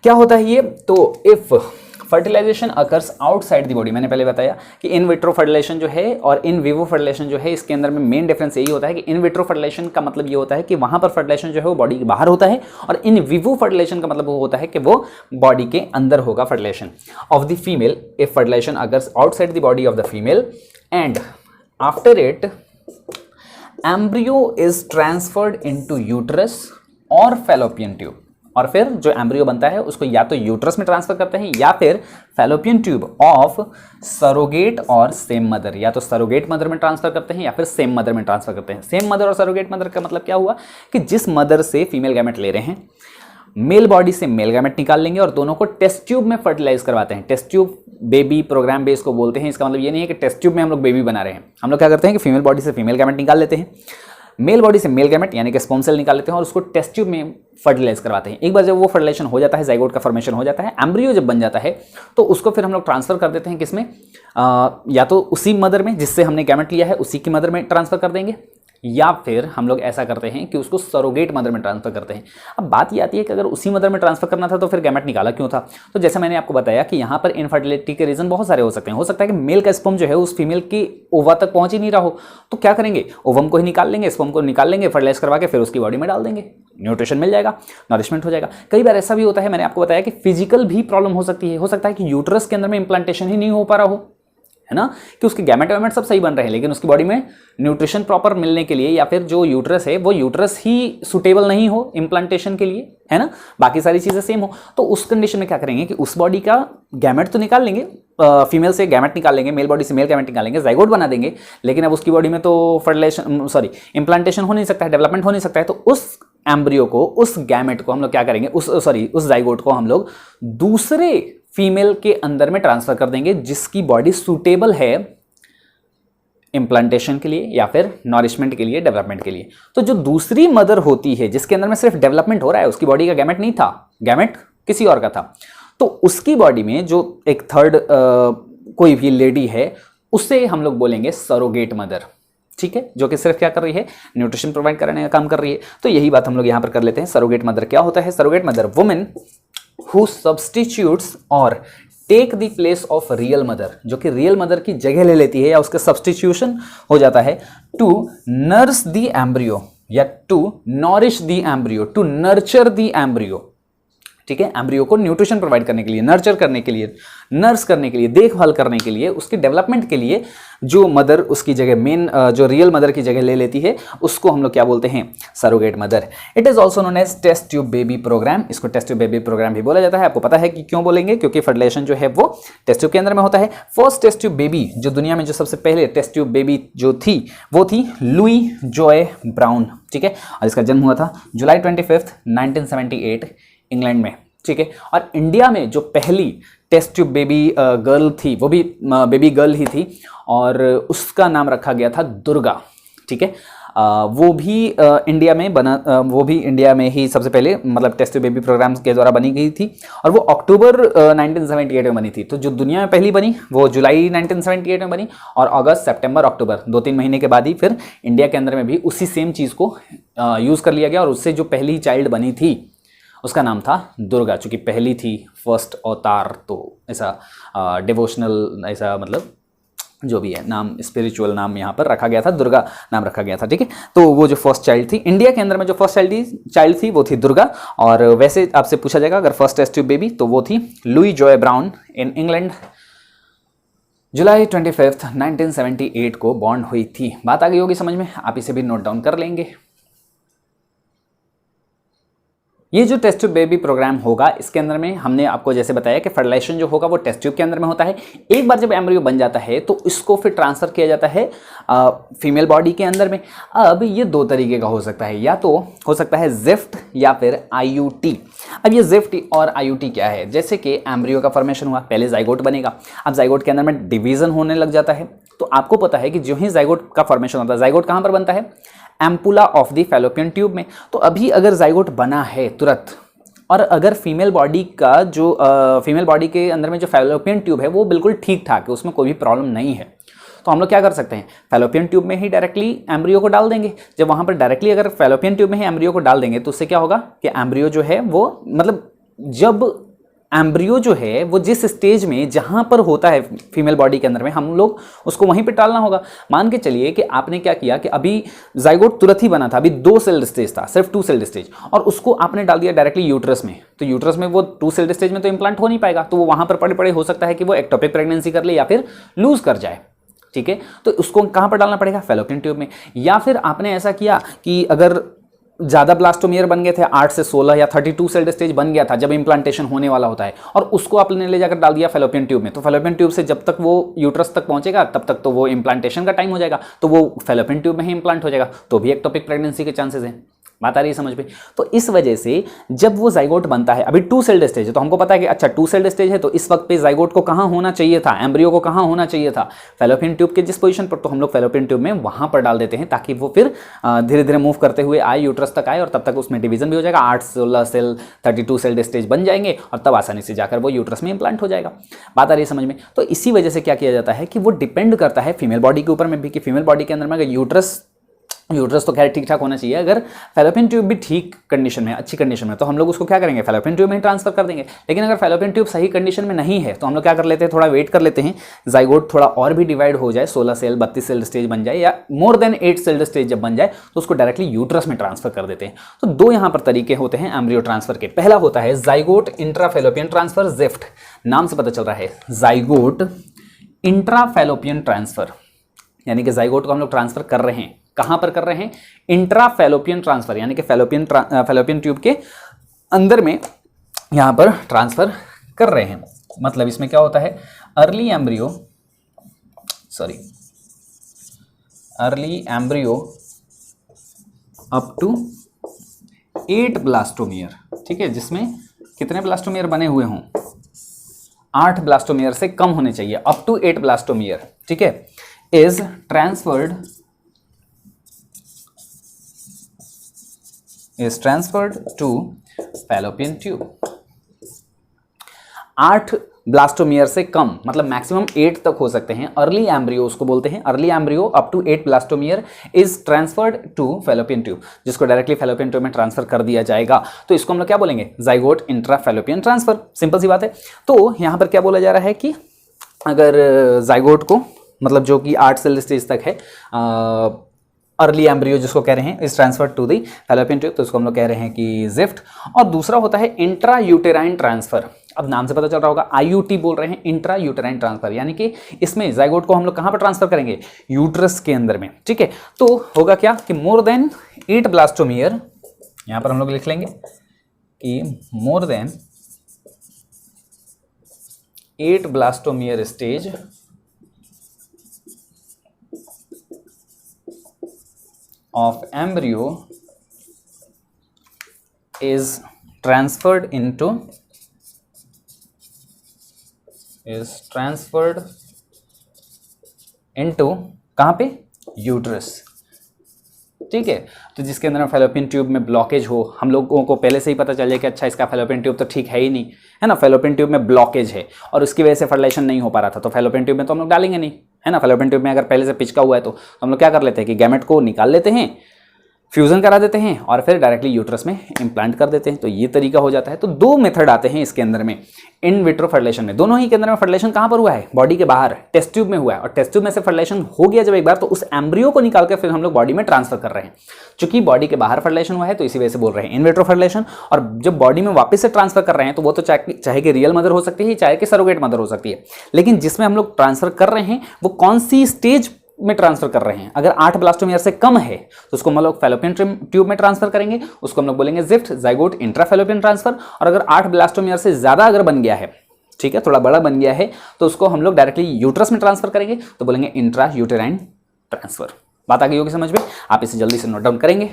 क्या होता है ये, तो if fertilisation occurs outside the body, मैंने पहले बताया कि इन विट्रो फर्टिलाइजेशन जो है और इन विवो फर्टिलाइजेशन जो है इसके अंदर में मेन डिफरेंस यही होता है कि इन विट्रो फर्टिलाइजेशन का मतलब ये होता है कि वहां पर फर्टिलाइजेशन जो है वो बॉडी के बाहर होता है, और इन विवो फर्टिलाइजेशन का मतलब वो होता है कि वो बॉडी के अंदर होगा fertilisation of the female. If fertilisation occurs outside the body of the female and after it embryo is transferred into uterus और फैलोपियन ट्यूब, और फिर जो एम्ब्रियो बनता है उसको या तो यूट्रस में ट्रांसफर करते हैं या फिर फैलोपियन ट्यूब ऑफ सरोगेट और सेम मदर, या तो सरोगेट मदर में ट्रांसफर करते हैं या फिर सेम मदर में ट्रांसफर करते हैं। सेम मदर और सरोगेट मदर का मतलब क्या हुआ कि जिस मदर से फीमेल गैमेट ले रहे हैं, मेल बॉडी से मेल गैमेट निकाल लेंगे और दोनों को टेस्ट ट्यूब में फर्टिलाइज करवाते हैं। Test tube baby programme base को बोलते हैं। इसका मतलब ये नहीं है कि टेस्ट ट्यूब में हम लोग बेबी बना रहे हैं। हम लोग क्या करते हैं कि फीमेल बॉडी से फीमेल गैमेट निकाल लेते हैं, मेल बॉडी से मेल गैमेट यानी कि स्पर्म सेल निकाल लेते हैं और उसको टेस्ट ट्यूब में फर्टिलाइज करवाते हैं। एक बार जब वो फर्टिलाइजेशन हो जाता है, जाइगोट का फॉर्मेशन हो जाता है, एम्ब्रियो जब बन जाता है, तो उसको फिर हम लोग ट्रांसफर कर देते हैं किसमें, या तो उसी मदर में जिससे हमने गैमेट लिया है उसी की मदर में ट्रांसफर कर देंगे, या फिर हम लोग ऐसा करते हैं कि उसको सरोगेट मदर में ट्रांसफर करते हैं। अब बात ये आती है कि अगर उसी मदर में ट्रांसफर करना था तो फिर गैमेट निकाला क्यों था। तो जैसे मैंने आपको बताया कि यहाँ पर इनफर्टिलिटी के रीजन बहुत सारे हो सकते हैं। हो सकता है कि मेल का स्पर्म जो है उस फीमेल की ओवा तक पहुंच ही नहीं रहा हो, तो क्या करेंगे, ओवम को ही निकाल लेंगे, स्पर्म को निकाल लेंगे, फर्टिलाइज करवा के फिर उसकी बॉडी में डाल देंगे, न्यूट्रिशन मिल जाएगा, नरिशमेंट हो जाएगा। कई बार ऐसा भी होता है, मैंने आपको बताया कि फिजिकल भी प्रॉब्लम हो सकती है। हो सकता है कि यूट्रस के अंदर में इंप्लांटेशन ही नहीं हो पा रहा हो, है ना, कि उसके गैमेट वैमेट सब सही बन रहे हैं लेकिन उसकी बॉडी में न्यूट्रिशन प्रॉपर मिलने के लिए, या फिर जो यूट्रस है वो यूट्रस ही सुटेबल नहीं हो इम्प्लांटेशन के लिए, है ना, बाकी सारी चीज़ें सेम हो, तो उस कंडीशन में क्या करेंगे कि उस बॉडी का गैमेट तो निकाल लेंगे, फीमेल से गैमेट निकाल लेंगे, मेल बॉडी से मेल गैमेट निकालेंगे, जाइगोट बना देंगे, लेकिन अब उसकी बॉडी में तो फर्टिलाइजेशन इम्प्लांटेशन हो नहीं सकता है, डेवलपमेंट हो नहीं सकता है। तो उस एम्ब्रियो को, उस गैमेट को हम लोग क्या करेंगे, उस जाइगोट को हम लोग दूसरे फीमेल के अंदर में ट्रांसफर कर देंगे जिसकी बॉडी सूटेबल है इम्प्लांटेशन के लिए या फिर नॉरिशमेंट के लिए, डेवलपमेंट के लिए। तो जो दूसरी मदर होती है जिसके अंदर में सिर्फ डेवलपमेंट हो रहा है, उसकी बॉडी का गैमेट नहीं था, गैमेट किसी और का था, तो उसकी बॉडी में जो एक थर्ड कोई भी लेडी है उससे हम लोग बोलेंगे सरोगेट मदर, ठीक है, जो कि सिर्फ क्या कर रही है, न्यूट्रिशन प्रोवाइड करने का काम कर रही है। तो यही बात हम लोग यहां पर कर लेते हैं। सरोगेट मदर क्या होता है, surrogate mother women who substitutes और take the place of real mother, जो कि रियल मदर की जगह ले लेती है या उसका सब्सटीट्यूशन हो जाता है, टू नर्स द एम्ब्रियो या to nourish the embryo, to nurture the embryo, ठीक है, एम्ब्रियो को न्यूट्रिशन प्रोवाइड करने के लिए, नर्चर करने के लिए, नर्स करने के लिए, देखभाल करने के लिए, उसकी डेवलपमेंट के लिए जो मदर उसकी जगह मेन जो रियल मदर की जगह ले लेती है उसको हम लोग क्या बोलते हैं, surrogate mother. It is also known as test tube baby programme, इसको टेस्ट ट्यूब बेबी प्रोग्राम भी बोला जाता है। आपको पता है कि क्यों बोलेंगे, क्योंकि फर्टिलाइजेशन जो है वो टेस्ट ट्यूब के अंदर में होता है। फर्स्ट टेस्ट ट्यूब बेबी जो दुनिया में जो सबसे पहले टेस्ट ट्यूब बेबी जो थी वो थी लुई जॉय ब्राउन, ठीक है, और इसका जन्म हुआ था जुलाई 25, 1978 इंग्लैंड में, ठीक है। और इंडिया में जो पहली टेस्ट ट्यूब बेबी गर्ल थी वो भी बेबी गर्ल ही थी, और उसका नाम रखा गया था दुर्गा। ठीक है, वो भी इंडिया में बना, वो भी इंडिया में ही सबसे पहले मतलब टेस्ट बेबी प्रोग्राम के द्वारा बनी गई थी और वो अक्टूबर 1978 में बनी थी। तो जो दुनिया में पहली बनी वो जुलाई 1978 में बनी और अगस्त, सितंबर, अक्टूबर 2-3 महीने के बाद ही फिर इंडिया के अंदर में भी उसी सेम चीज़ को यूज़ कर लिया गया और उससे जो पहली चाइल्ड बनी थी उसका नाम था दुर्गा, चूँकि पहली थी, फर्स्ट अवतार, तो ऐसा डिवोशनल ऐसा मतलब जो भी है नाम, स्पिरिचुअल नाम यहाँ पर रखा गया था, दुर्गा नाम रखा गया था। ठीक है, तो वो जो फर्स्ट चाइल्ड थी इंडिया के अंदर में, जो फर्स्ट चाइल्ड थी वो थी दुर्गा। और वैसे आपसे पूछा जाएगा अगर फर्स्ट टेस्ट ट्यूब बेबी, तो वो थी Louise Joy Brown in England, जुलाई 25, 1978 को बॉर्न हुई थी। बात आ गई होगी समझ में, आप इसे भी नोट डाउन कर लेंगे। ये जो टेस्ट ट्यूब बेबी प्रोग्राम होगा इसके अंदर में हमने आपको जैसे बताया कि फर्टिलाइजेशन जो होगा वो टेस्ट ट्यूब के अंदर में होता है। एक बार जब एम्ब्रियो बन जाता है तो इसको फिर ट्रांसफर किया जाता है फीमेल बॉडी के अंदर में। अब ये दो तरीके का हो सकता है, या तो हो सकता है जिफ्ट या फिर आईयूटी। अब ये जिफ्ट और आईयूटी क्या है, जैसे कि एम्ब्रियो का फॉर्मेशन हुआ, पहले जाइगोट बनेगा, अब जाइगोट के अंदर में डिवीजन होने लग जाता है। तो आपको पता है कि जो ही जाइगोट का फॉर्मेशन होता है, जाइगोट कहाँ पर बनता है, ampulla of the fallopian tube में। तो अभी अगर जाइगोट बना है तुरंत और अगर फीमेल बॉडी का जो फीमेल बॉडी के अंदर में जो फैलोपियन ट्यूब है वो बिल्कुल ठीक ठाक है, उसमें कोई भी प्रॉब्लम नहीं है, तो हम लोग क्या कर सकते हैं, फैलोपियन ट्यूब में ही डायरेक्टली एम्ब्रियो को डाल देंगे। जब वहाँ पर डायरेक्टली अगर फैलोपियन ट्यूब में ही एम्ब्रियो को डाल देंगे तो उससे क्या होगा कि एम्ब्रियो जो है वो मतलब जब एम्ब्रियो जो है वो जिस स्टेज में जहाँ पर होता है फीमेल बॉडी के अंदर में, हम लोग उसको वहीं पे डालना होगा। मान के चलिए कि आपने क्या किया कि अभी जाइगोट तुरंत ही बना था, अभी 2 सेल्ड स्टेज था, सिर्फ 2 सेल्ड स्टेज, और उसको आपने डाल दिया डायरेक्टली यूट्रस में। तो यूट्रस में वो 2 सेल्ड स्टेज में तो इंप्लांट हो नहीं पाएगा, तो वो वहाँ पर पड़े पड़े हो सकता है कि वो एक्टोपिक प्रेगनेंसी कर ले या फिर लूज कर जाए। ठीक है, तो उसको कहाँ पर डालना पड़ेगा, फैलोपियन ट्यूब में। या फिर आपने ऐसा किया कि अगर ज़्यादा ब्लास्टोमियर बन गए थे, 8 से 16 या 32 सेल्ड स्टेज बन गया था जब इम्प्लांटेशन होने वाला होता है, और उसको आपने ले जाकर डाल दिया फैलोपियन ट्यूब में, तो फैलोपियन ट्यूब से जब तक वो यूट्रस तक पहुंचेगा तब तक तो वो इम्प्लांटेशन का टाइम हो जाएगा, तो वो फैलोपियन ट्यूब में ही इम्प्लांट हो जाएगा, तो भी एक्टोपिक प्रेगनेंसी के चांसेस हैं। बात आ रही है समझ में। तो इस वजह से जब वो जाइगोट बनता है, अभी 2 सेल्ड स्टेज है, तो हमको पता है कि अच्छा 2 सेल्ड स्टेज है, तो इस वक्त पे जाइगोट को कहाँ होना चाहिए था, एम्ब्रियो को कहाँ होना चाहिए था, फैलोपियन ट्यूब के जिस पोजीशन पर, तो हम लोग फैलोपियन ट्यूब में वहां पर डाल देते हैं ताकि वो फिर धीरे धीरे मूव करते हुए आए, यूट्रस तक आए, और तब तक उसमें डिवीजन भी हो जाएगा, 8-16 सेल 32 सेल्ड स्टेज बन जाएंगे और तब आसानी से जाकर वो यूट्रस में इंप्लांट हो जाएगा। बात आ रही है समझ में। तो इसी वजह से क्या किया जाता है कि वो डिपेंड करता है फीमेल बॉडी के ऊपर में भी, कि फीमेल बॉडी के अंदर में अगर यूट्रस तो खैर ठीक ठाक होना चाहिए, अगर फैलोपियन ट्यूब भी ठीक कंडीशन में, अच्छी कंडीशन में, तो हम लोग उसको क्या करेंगे, फैलोपियन ट्यूब में ही ट्रांसफर कर देंगे। लेकिन अगर फैलोपियन ट्यूब सही कंडीशन में नहीं है तो हम लोग क्या कर लेते हैं, थोड़ा वेट कर लेते हैं, जाइगोट थोड़ा और भी डिवाइड हो जाए, 16 सेल 32 सेल स्टेज बन जाए, या मोर देन 8 सेल स्टेज जब बन जाए तो उसको डायरेक्टली यूट्रस में ट्रांसफर कर देते हैं। तो 2 यहाँ पर तरीके होते हैं एम्ब्रियो ट्रांसफर के। पहला होता है जाइगोट इंट्राफैलोपियन ट्रांसफर, जिफ्ट नाम से पता चल रहा है, जाइगोट इंट्राफैलोपियन ट्रांसफर, यानी कि जाइगोट को हम लोग ट्रांसफर कर रहे हैं, कहां पर कर रहे हैं, इंट्राफैलोपियन ट्रांसफर, यानी कि फैलोपियन ट्यूब के अंदर में यहां पर ट्रांसफर कर रहे हैं। मतलब इसमें क्या होता है, early embryo up to 8 blastomere, ठीक है, जिसमें कितने ब्लास्टोमियर बने हुए हों, 8 ब्लास्टोमियर से कम होने चाहिए, अप टू 8 ब्लास्टोमियर, ठीक है, is transferred to fallopian tube. 8 blastomere से कम मतलब मैक्सिमम 8 तक हो सकते हैं, अर्ली एम्ब्रियो उसको बोलते हैं, early embryo up to 8 blastomere is transferred to fallopian tube, जिसको डायरेक्टली फैलोपियन ट्यूब में ट्रांसफर कर दिया जाएगा। तो इसको हम लोग क्या बोलेंगे, जाइगोट इंट्राफैलोपियन ट्रांसफर, सिंपल सी बात है। तो यहां पर क्या बोला जा रहा है कि अगर जाइगोट को मतलब जो कि 8 सेल स्टेज तक है, अर्ली एम्ब्रियो जिसको कह रहे हैं, is transfer to the fallopian tube, तो इसको हम लोग कह रहे हैं कि जिफ्ट। और दूसरा होता है इंट्रा यूटेराइन ट्रांसफर, अब नाम से पता चल रहा होगा आईयूटी बोल रहे हैं, इंट्रा यूटेराइन ट्रांसफर, यानी कि इसमें जाइगोट को हम लोग कहां पर ट्रांसफर करेंगे, यूट्रस के अंदर में, ठीक है। तो होगा क्या कि मोर देन 8 ब्लास्टोमियर, यहां पर हम लोग लिख लेंगे कि more than 8 blastomere stage of embryo is transferred into कहाँ पे, यूट्रस। ठीक है, तो जिसके अंदर फैलोपियन ट्यूब में ब्लॉकेज हो, हम लोगों को पहले से ही पता चल जाए कि अच्छा इसका फैलोपियन ट्यूब तो ठीक है ही नहीं, है ना, फैलोपियन ट्यूब में ब्लॉकेज है और उसकी वजह से फर्टिलाइजेशन नहीं हो पा रहा था, तो फैलोपियन ट्यूब में तो हम लोग डालेंगे नहीं, है ना। फैलोपियन ट्यूब में अगर पहले से पिचका हुआ है तो हम लोग क्या कर लेते हैं कि गैमेट को निकाल लेते हैं, फ्यूजन करा देते हैं और फिर डायरेक्टली यूट्रस में इम्प्लांट कर देते हैं। तो ये तरीका हो जाता है। तो दो मेथड आते हैं इसके अंदर में, इन विट्रो फर्टिलाइजेशन में। दोनों ही के अंदर में फर्टिलाइजेशन कहाँ पर हुआ है, बॉडी के बाहर टेस्ट ट्यूब में हुआ है, और टेस्ट ट्यूब में से फर्टिलाइजेशन हो गया जब एक बार, तो उस एम्ब्रियो को निकाल के फिर हम लोग बॉडी में ट्रांसफर कर रहे हैं। चूंकि बॉडी के बाहर फर्टिलाइजेशन हुआ है तो इसी वजह से बोल रहे हैं इन विट्रो फर्टिलाइजेशन। और जब बॉडी में वापस से ट्रांसफर कर रहे हैं तो वो तो चाहे कि रियल मदर हो सकती है, चाहे कि सरोगेट मदर हो सकती है, लेकिन जिसमें हम लोग ट्रांसफर कर रहे हैं वो कौन सी स्टेज में ट्रांसफर कर रहे हैं। अगर 8 ब्लास्टोमियर से कम है तो उसको हम लोग फैलोपियन ट्यूब में ट्रांसफर करेंगे, उसको हम लोग बोलेंगे जिफ्ट, जाइगोट, इंट्राफैलोपियन ट्रांसफर। और अगर 8 ब्लास्टोमियर से ज्यादा अगर बन गया है, ठीक है, थोड़ा बड़ा बन गया है, तो उसको हम लोग डायरेक्टली यूट्रस में ट्रांसफर करेंगे, तो बोलेंगे इंट्रा यूटेराइन ट्रांसफर। बात आ गई होगी समझ में, आप इसे जल्दी से नोट डाउन करेंगे।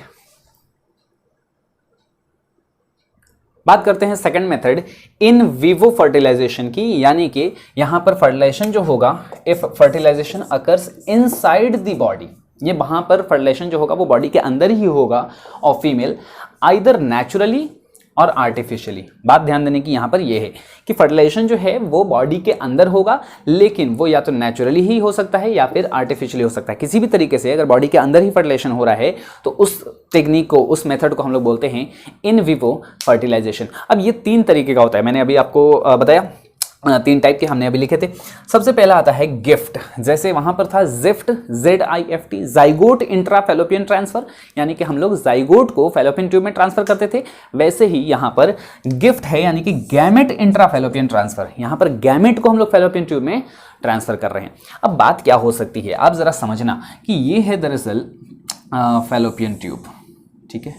बात करते हैं second method, in vivo fertilisation की, यानी कि यहां पर फर्टिलाइजेशन जो होगा, if fertilisation occurs inside the body, ये वहां पर फर्टिलाइजेशन जो होगा वो बॉडी के अंदर ही होगा ऑफ फीमेल, आइदर नेचुरली और आर्टिफिशियली। बात ध्यान देने की यहां पर यह है कि फर्टिलाइजेशन जो है वो बॉडी के अंदर होगा, लेकिन वो या तो नेचुरली ही हो सकता है या फिर आर्टिफिशियली हो सकता है। किसी भी तरीके से अगर बॉडी के अंदर ही फर्टिलाइजेशन हो रहा है तो उस टेक्निक को, उस मेथड को हम लोग बोलते हैं इन विवो फर्टिलाइजेशन। अब ये 3 तरीके का होता है, मैंने अभी आपको बताया 3 टाइप के हमने अभी लिखे थे। सबसे पहला आता है गिफ्ट, जैसे वहां पर था gift, ZIFT, zygote intra fallopian transfer, यानी कि हम लोग जाइगोट को फैलोपियन ट्यूब में ट्रांसफर करते थे। वैसे ही यहां पर गिफ्ट है, यानी कि गैमेट इंट्रा फैलोपियन ट्रांसफर, यहां पर गैमेट को हम लोग फैलोपियन ट्यूब में ट्रांसफर कर रहे हैं। अब बात क्या हो सकती है, आप जरा समझना कि ये है दरअसल फैलोपियन ट्यूब, ठीक है,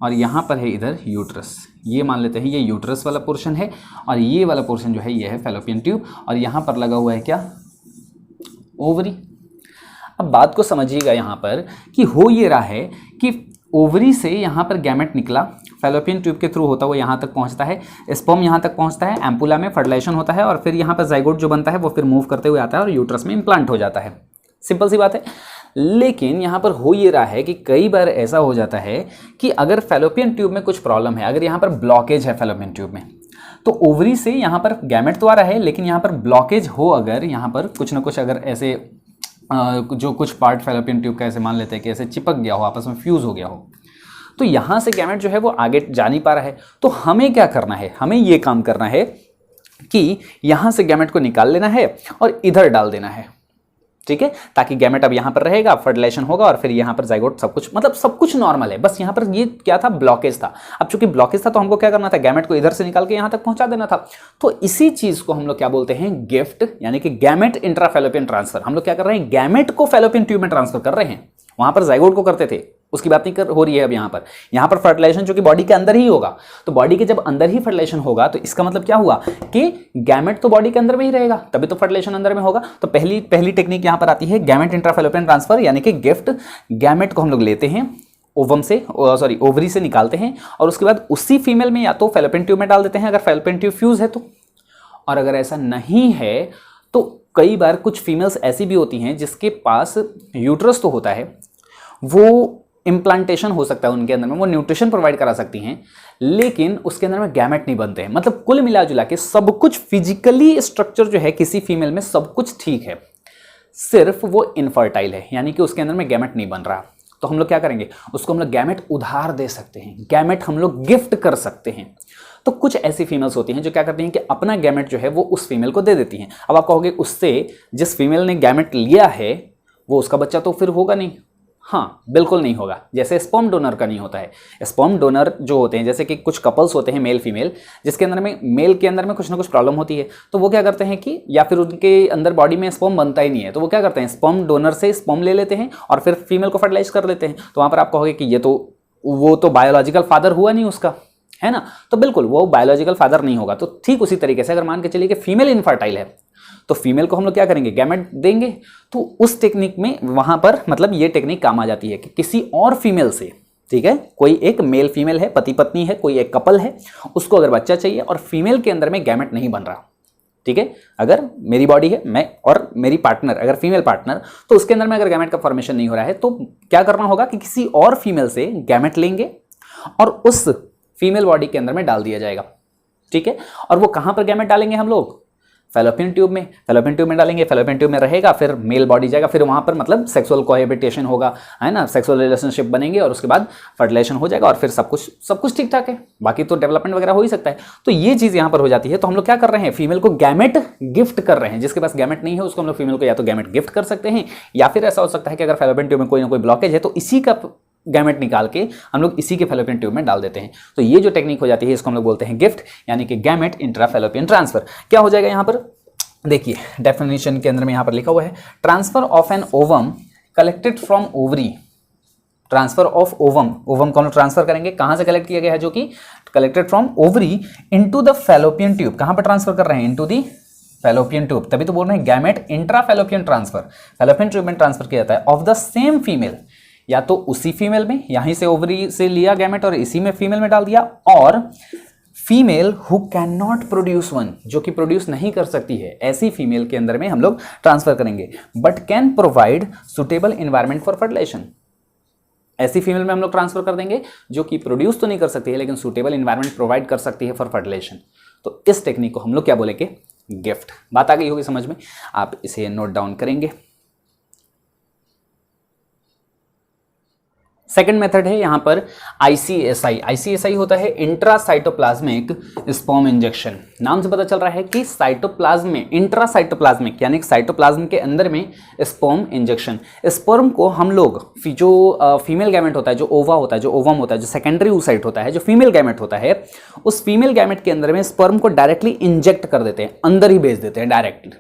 और यहां पर है इधर यूट्रस। ये मान लेते हैं ये यूट्रस वाला पोर्शन है और ये वाला पोर्शन जो है ये है फैलोपियन ट्यूब, और यहां पर लगा हुआ है क्या, ओवरी। अब बात को समझिएगा यहां पर कि हो ये रहा है कि ओवरी से यहां पर गैमेट निकला, फैलोपियन ट्यूब के थ्रू होता हुआ यहां तक पहुंचता है, स्पर्म यहां तक पहुंचता है, एम्पुला में फर्टिलाइजेशन होता है, और फिर यहां पर जाइगोट जो बनता है वो फिर मूव करते हुए आता है और यूट्रस में इम्प्लांट हो जाता है। सिंपल सी बात है। लेकिन यहाँ पर हो ये रहा है कि कई बार ऐसा हो जाता है कि अगर फैलोपियन ट्यूब में कुछ प्रॉब्लम है, अगर यहाँ पर ब्लॉकेज है फैलोपियन ट्यूब में, तो ओवरी से यहाँ पर गैमेट तो आ रहा है, लेकिन यहाँ पर ब्लॉकेज हो, अगर यहाँ पर कुछ ना कुछ अगर ऐसे जो कुछ पार्ट फैलोपियन ट्यूब का ऐसे मान लेते हैं कि ऐसे चिपक गया हो, आपस में फ्यूज हो गया हो, तो यहाँ से गैमेट जो है वो आगे जा नहीं पा रहा है। तो हमें क्या करना है, हमें ये काम करना है कि यहाँ से गैमेट को निकाल लेना है और इधर डाल देना है, ठीक है, ताकि गैमेट अब यहां पर रहेगा, फर्टिलाइजेशन होगा और फिर यहां पर जाइगोट, सब कुछ मतलब सब कुछ नॉर्मल है। बस यहां पर ये क्या था, ब्लॉकेज था। अब चूंकि ब्लॉकेज था तो हमको क्या करना था, गैमेट को इधर से निकाल के यहां तक पहुंचा देना था। तो इसी चीज को हम लोग क्या बोलते हैं, गिफ्ट, यानी कि गैमेट इंट्रा फैलोपियन ट्रांसफर। हम लोग क्या कर रहे हैं, गैमेट को फैलोपियन ट्यूब में ट्रांसफर कर रहे हैं, वहां पर जाइगोट को करते थे, उसकी बात नहीं हो रही है अब। यहां पर फर्टिलाइजेशन जो कि बॉडी के अंदर ही होगा, तो बॉडी के जब अंदर ही फर्टिलाइजेशन होगा तो इसका मतलब क्या हुआ कि गैमेट तो बॉडी के अंदर में ही रहेगा, तभी तो फर्टिलाइजेशन अंदर में होगा। तो पहली टेक्निक यहां पर आती है गैमेट इंट्राफैलोपियन ट्रांसफर, यानी कि गिफ्ट। गैमेट को हम लोग लेते हैं ओवम से, सॉरी ओवरी से निकालते हैं और उसके बाद उसी फीमेल में या तो फैलोपियन ट्यूब में डाल देते हैं, अगर फैलोपियन ट्यूब फ्यूज है तो। और अगर ऐसा नहीं है तो कई बार कुछ फीमेल्स ऐसी भी होती हैं जिसके पास यूट्रस तो होता है, वो इम्प्लांटेशन हो सकता है उनके अंदर में, वो न्यूट्रिशन प्रोवाइड करा सकती हैं, लेकिन उसके अंदर में गैमेट नहीं बनते हैं। मतलब कुल मिला जुला के सब कुछ फिजिकली स्ट्रक्चर जो है किसी फीमेल में सब कुछ ठीक है, सिर्फ वो इनफर्टाइल है, यानी कि उसके अंदर में गैमेट नहीं बन रहा। तो हम लोग क्या करेंगे, उसको हम लोग गैमेट उधार दे सकते हैं, गैमेट हम लोग गिफ्ट कर सकते हैं। तो कुछ ऐसी फीमेल्स होती हैं जो क्या करती हैं कि अपना गैमेट जो है वो उस फीमेल को दे देती हैं। अब आप कहोगे उससे जिस फीमेल ने गैमेट लिया है वो उसका बच्चा तो फिर होगा नहीं। हाँ, बिल्कुल नहीं होगा, जैसे स्पर्म डोनर का नहीं होता है। स्पर्म डोनर जो होते हैं, जैसे कि कुछ कपल्स होते हैं मेल फीमेल, जिसके अंदर में मेल के अंदर में कुछ ना कुछ प्रॉब्लम होती है, तो वो क्या करते हैं कि या फिर उनके अंदर बॉडी में स्पर्म बनता ही नहीं है, तो वो क्या करते हैं, स्पर्म डोनर से स्पर्म ले लेते हैं और फिर फीमेल को फर्टिलाइज कर देते हैं। तो वहाँ पर आप कहोगे कि ये तो वो तो बायोलॉजिकल फादर हुआ नहीं उसका, है ना, तो बिल्कुल वो बायोलॉजिकल फादर नहीं होगा। तो ठीक उसी तरीके से अगर मान के चलिए कि फीमेल इनफर्टाइल है तो फीमेल को हम लोग क्या करेंगे, गैमेट देंगे। तो उस टेक्निक में वहां पर मतलब ये टेक्निक काम आ जाती है कि किसी और फीमेल से, ठीक है, कोई एक मेल फीमेल है, पति पत्नी है, कोई एक कपल है, उसको अगर बच्चा चाहिए और फीमेल के अंदर में गैमेट नहीं बन रहा, ठीक है, अगर मेरी बॉडी है, मैं और मेरी पार्टनर अगर फीमेल पार्टनर, तो उसके अंदर में अगर गैमेट का फॉर्मेशन नहीं हो रहा है तो क्या करना होगा कि किसी और फीमेल से गैमेट लेंगे और उस फीमेल बॉडी के अंदर में डाल दिया जाएगा, ठीक है। और वो कहां पर गैमेट डालेंगे हम लोग? फैलोपियन ट्यूब में, फैलोपियन ट्यूब में डालेंगे, फैलोपियन ट्यूब में रहेगा, फिर मेल बॉडी जाएगा, फिर वहां पर मतलब सेक्सुअल कोहेबिटेशन होगा, है ना, सेक्सुअल रिलेशनशिप बनेंगे और उसके बाद फर्टिलाइजेशन हो जाएगा और फिर सब कुछ ठीक ठाक है, बाकी तो डेवलपमेंट वगैरह हो ही सकता है। तो ये चीज़ यहाँ पर हो जाती है। तो हम लोग क्या कर रहे हैं, फीमेल को गैमेट गिफ्ट कर रहे हैं। जिसके पास गैमेट नहीं है उसको हम लोग फीमेल को या तो गैमेट गिफ्ट कर सकते हैं, या फिर ऐसा हो सकता है कि अगर फैलोपियन ट्यूब में कोई ना कोई ब्लॉकेज है तो इसी का गैमेट निकाल के हम लोग इसी के फैलोपियन ट्यूब में डाल देते हैं। तो ये जो टेक्निक हो जाती है इसको हम लोग बोलते हैं गिफ्ट, यानी कि गैमेट इंट्राफैलोपियन ट्रांसफर। क्या हो जाएगा यहाँ पर देखिए, डेफिनेशन के अंदर में यहाँ पर लिखा हुआ है, transfer of an ovum collected from ovary. Transfer of ovum, ovum को हम ट्रांसफर करेंगे, कहां से कलेक्ट किया गया है, जो कि collected from ovary into the fallopian tube. कहां पर ट्रांसफर कर रहे हैं? Into the fallopian tube. तभी तो बोल रहे हैं गैमेट इंट्राफैलोपियन ट्रांसफर, फैलोपियन ट्यूब में ट्रांसफर किया जाता है ऑफ द सेम फीमेल, या तो उसी फीमेल में, यहीं से ओवरी से लिया गैमेट और इसी में फीमेल में डाल दिया, और female who can not produce one, जो कि प्रोड्यूस नहीं कर सकती है, ऐसी फीमेल के अंदर में हम लोग ट्रांसफर करेंगे, but can provide suitable environment for fertilisation. ऐसी फीमेल में हम लोग ट्रांसफर कर देंगे जो कि प्रोड्यूस तो नहीं कर सकती है लेकिन सुटेबल एनवायरमेंट प्रोवाइड कर सकती है फॉर फर्टिलाइजेशन। तो इस टेक्निक को हम लोग क्या बोलेंगे? गिफ्ट। बात आ गई होगी समझ में, आप इसे नोट डाउन करेंगे। सेकंड मेथड है यहां पर ICSI। ICSI होता है इंट्रासाइटोप्लाज्मिक स्पर्म इंजेक्शन। नाम से पता चल रहा है कि साइटोप्लाज्म में, इंट्रासाइटोप्लाज्मिक यानी साइटोप्लाज्म के अंदर में स्पर्म इंजेक्शन। स्पर्म को हम लोग जो फीमेल गैमेट होता है, जो ओवा होता है, जो ओवम होता है, जो सेकेंडरी oocyte होता है, जो फीमेल गैमेट होता है, उस फीमेल गैमेट के अंदर में स्पर्म को डायरेक्टली इंजेक्ट कर देते हैं, अंदर ही भेज देते हैं डायरेक्टली।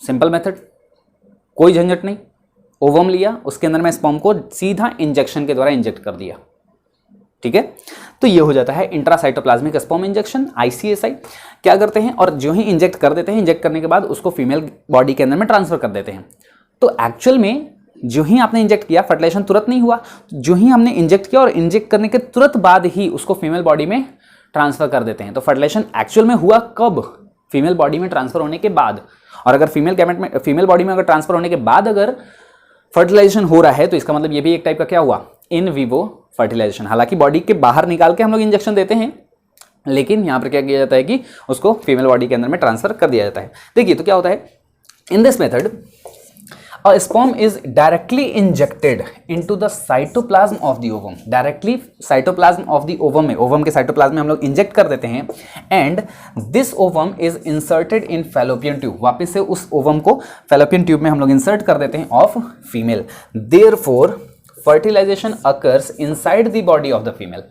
सिंपल मेथड, कोई झंझट नहीं। ओवम लिया, उसके अंदर में स्पर्म को सीधा इंजेक्शन के द्वारा इंजेक्ट कर दिया, ठीक है। तो ये हो जाता है इंट्रासाइटोप्लाज्मिक स्पर्म इंजेक्शन, ICSI। क्या करते हैं, और जो ही इंजेक्ट कर देते हैं, इंजेक्ट करने के बाद उसको फीमेल बॉडी के अंदर में ट्रांसफर कर देते हैं। तो एक्चुअल में जो ही आपने इंजेक्ट किया, फर्टिलाइजेशन तुरंत नहीं हुआ, जो ही हमने इंजेक्ट किया और इंजेक्ट करने के तुरंत बाद ही उसको फीमेल बॉडी में ट्रांसफर कर देते हैं। तो फर्टिलाइजेशन एक्चुअल में हुआ कब? फीमेल बॉडी में ट्रांसफर होने के बाद। और अगर फीमेल गैमेट में, फीमेल बॉडी में अगर ट्रांसफर होने के बाद अगर फर्टिलाइजेशन हो रहा है तो इसका मतलब ये भी एक टाइप का क्या हुआ? In vivo fertilisation. हालांकि बॉडी के बाहर निकाल के हम लोग इंजेक्शन देते हैं, लेकिन यहां पर क्या किया जाता है कि उसको फीमेल बॉडी के अंदर में ट्रांसफर कर दिया जाता है। देखिए तो क्या होता है, in this method a sperm is directly injected into the cytoplasm of the ovum। Directly cytoplasm of the ovum में, ओवम के साइटोप्लाज्म में हम लोग इंजेक्ट कर देते हैं, and this ovum is inserted in fallopian tube. वापस से उस ओवम को फैलोपियन ट्यूब में हम लोग इंसर्ट कर देते हैं of female. Therefore fertilisation occurs inside the body of the female.